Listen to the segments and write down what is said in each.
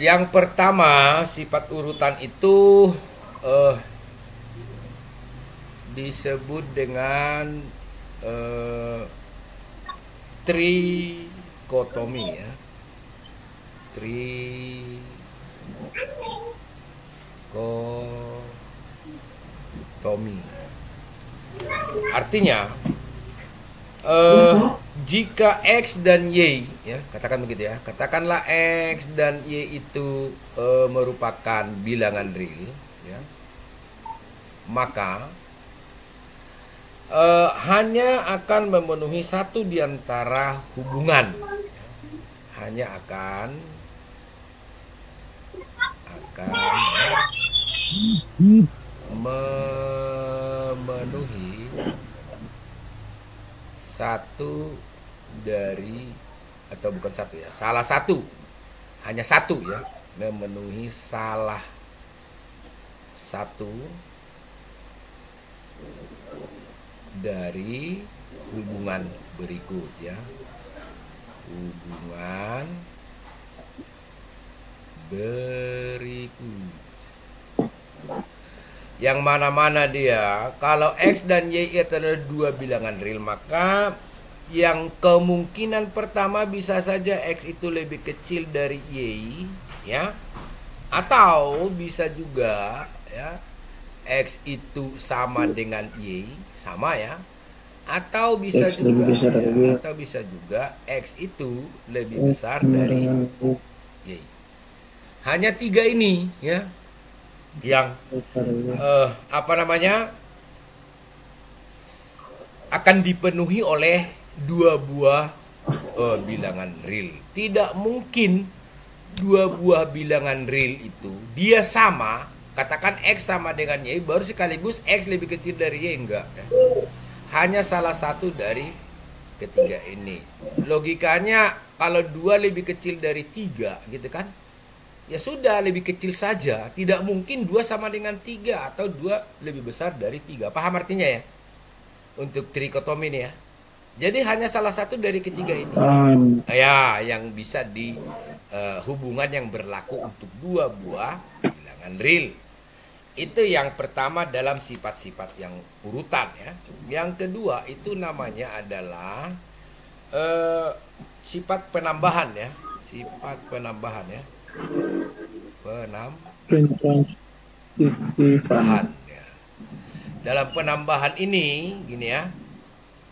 Yang pertama, sifat urutan itu disebut dengan trikotomi ya. Trikotomi. Artinya jika X dan Y ya, katakan begitu ya. Katakanlah X dan Y itu merupakan bilangan real ya. Maka hanya akan memenuhi satu di antara hubungan ya. Hanya akan memenuhi satu dari, atau bukan satu ya, salah satu, hanya satu ya, memenuhi salah satu dari hubungan berikut ya. Hubungan berikut. Yang mana-mana dia, kalau X dan Y adalah dua bilangan real, maka yang kemungkinan pertama bisa saja X itu lebih kecil dari Y ya, atau bisa juga ya X itu sama dengan Y, sama ya, atau bisa X juga ya, atau bisa juga X itu lebih besar dari Y. Hanya tiga ini ya yang akan dipenuhi oleh dua buah bilangan real. Tidak mungkin dua buah bilangan real itu dia sama, katakan X sama dengan Y, baru sekaligus X lebih kecil dari Y, enggak ya. Hanya salah satu dari ketiga ini. Logikanya kalau dua lebih kecil dari tiga gitu kan, ya sudah lebih kecil saja. Tidak mungkin dua sama dengan tiga atau dua lebih besar dari tiga. Paham artinya ya? Untuk trikotomi ini ya. Jadi hanya salah satu dari ketiga ini ya yang bisa di hubungan yang berlaku untuk dua buah bilangan real. Itu yang pertama dalam sifat-sifat yang urutan ya. Yang kedua itu namanya adalah sifat penambahan ya. Sifat penambahan ya. Penambahan ya. Dalam penambahan ini gini ya.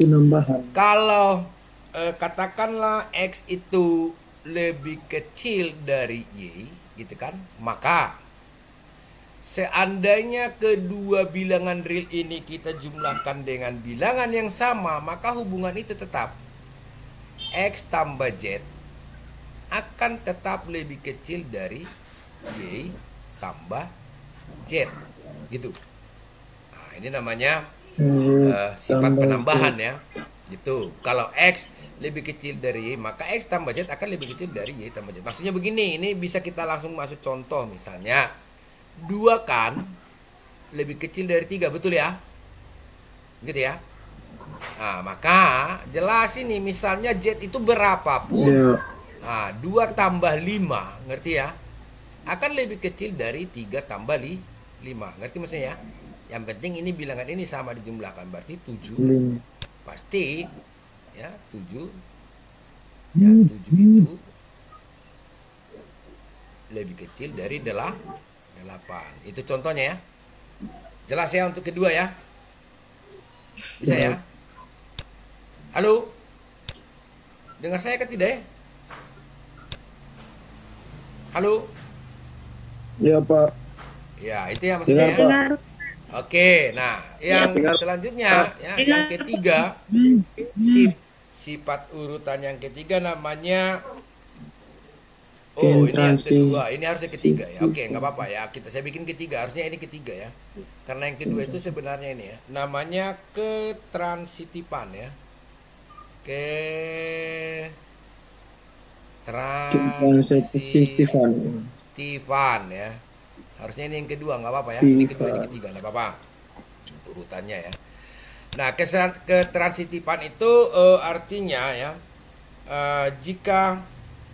Penambahan. Kalau katakanlah X itu lebih kecil dari Y gitu kan, maka seandainya kedua bilangan real ini kita jumlahkan dengan bilangan yang sama, maka hubungan itu tetap X tambah Z akan tetap lebih kecil dari Y tambah Z gitu. Nah, ini namanya sifat penambahan ya gitu. Kalau X lebih kecil dari Y, maka X tambah Z akan lebih kecil dari Y tambah Z. Maksudnya begini, ini bisa kita langsung masuk contoh. Misalnya 2 kan lebih kecil dari 3, betul ya? Gitu ya. Nah, maka jelas ini misalnya Z itu berapapun, nah, 2 tambah 5, ngerti ya? Akan lebih kecil dari 3 tambah 5. Ngerti maksudnya ya? Yang penting ini bilangan ini sama dijumlahkan, berarti 7. Pasti ya 7. Ya 7 itu lebih kecil dari 8. Itu contohnya ya. Jelas ya untuk kedua ya? Bisa ya? Halo? Dengar saya kan tidak ya? Halo? Ya Pak. Ya itu ya maksudnya ya. Oke, nah yang selanjutnya ya, yang ketiga, sifat urutan yang ketiga namanya ini yang kedua, ini harusnya ketiga ya. Oke, nggak apa-apa ya. Saya bikin ketiga, harusnya ini ketiga ya. Karena yang kedua itu sebenarnya ini ya, namanya ketransitifan ya. Ketransitifan ya. Harusnya ini yang kedua, nggak apa-apa ya. Ini kedua, ini Tiga. ketiga, nggak apa-apa. Urutannya ya. Nah, ketransitifan itu artinya ya, jika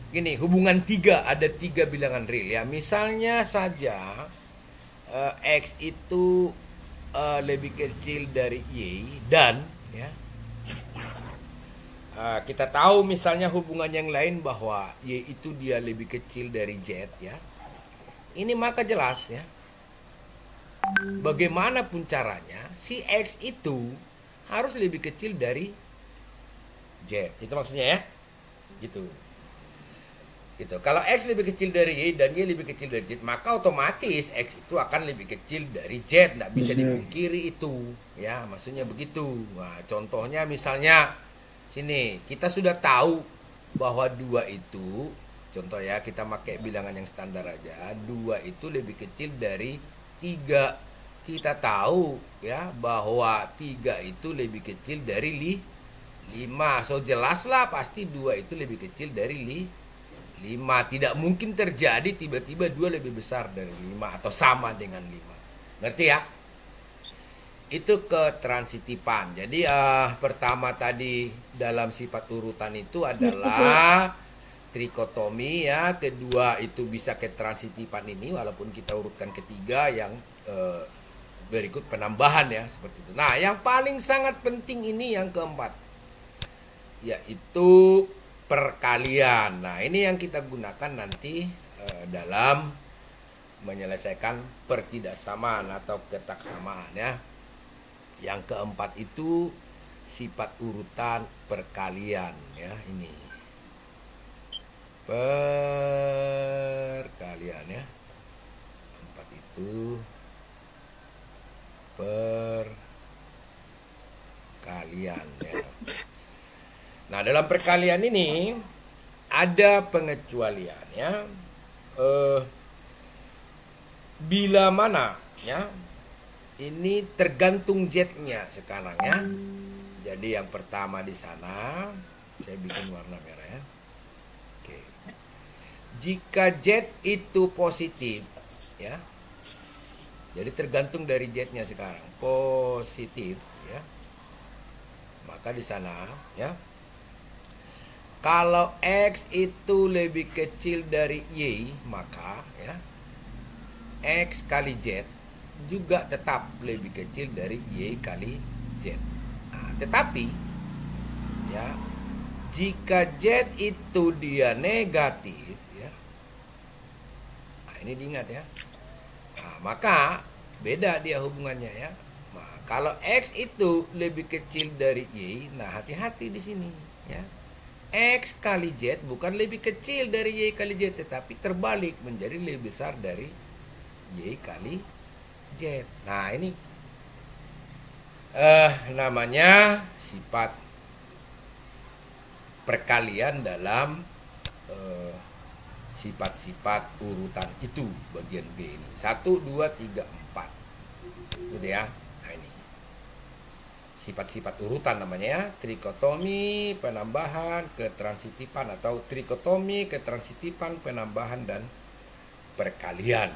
gini, hubungan tiga, ada tiga bilangan real ya. Misalnya saja X itu lebih kecil dari Y dan ya, kita tahu misalnya hubungan yang lain bahwa Y itu dia lebih kecil dari Z ya. Ini maka jelas ya, bagaimanapun caranya si X itu harus lebih kecil dari Z. Itu maksudnya ya. Gitu. Gitu. Kalau X lebih kecil dari Y dan Y lebih kecil dari Z, maka otomatis X itu akan lebih kecil dari Z. Nggak bisa dipungkiri itu. Ya, maksudnya begitu. Nah, contohnya misalnya sini, kita sudah tahu bahwa 2 itu, contoh ya, kita pakai bilangan yang standar aja, 2 itu lebih kecil dari 3. Kita tahu ya bahwa 3 itu lebih kecil dari 5. So jelaslah pasti 2 itu lebih kecil dari 5. Tidak mungkin terjadi tiba-tiba 2 lebih besar dari 5 atau sama dengan 5. Ngerti ya? Itu ketransitifan. Jadi pertama tadi dalam sifat urutan itu adalah trikotomi ya. Kedua itu bisa ketransitifan ini, walaupun kita urutkan ketiga yang berikut penambahan ya, seperti itu. Nah, yang paling sangat penting ini yang keempat, yaitu perkalian. Nah, ini yang kita gunakan nanti dalam menyelesaikan pertidaksamaan atau ketaksamaan ya. Yang keempat itu sifat urutan perkalian ya, ini. Perkalian ya. 4 itu perkalian ya. Nah, dalam perkalian ini ada pengecualian ya. Bila mana ya, ini tergantung Z-nya sekarang ya. Jadi yang pertama di sana saya bikin warna merah ya. Oke. Jika Z itu positif ya. Jadi tergantung dari Z-nya sekarang. Positif ya. Maka di sana ya, kalau X itu lebih kecil dari Y, maka ya X kali Z juga tetap lebih kecil dari Y kali Z. Nah, tetapi ya, jika Z itu dia negatif ya, nah ini diingat ya, nah, maka beda dia hubungannya ya. Nah, kalau X itu lebih kecil dari Y, nah hati-hati di sini ya. X kali Z bukan lebih kecil dari Y kali Z, tetapi terbalik menjadi lebih besar dari Y kali Z. Nah, ini namanya sifat perkalian dalam sifat-sifat urutan itu, bagian B ini. 1, 2, 3, 4. Gitu ya. Nah, ini sifat-sifat urutan namanya ya. Trikotomi, penambahan, ketransitifan, atau trikotomi, ketransitifan, penambahan, dan perkalian.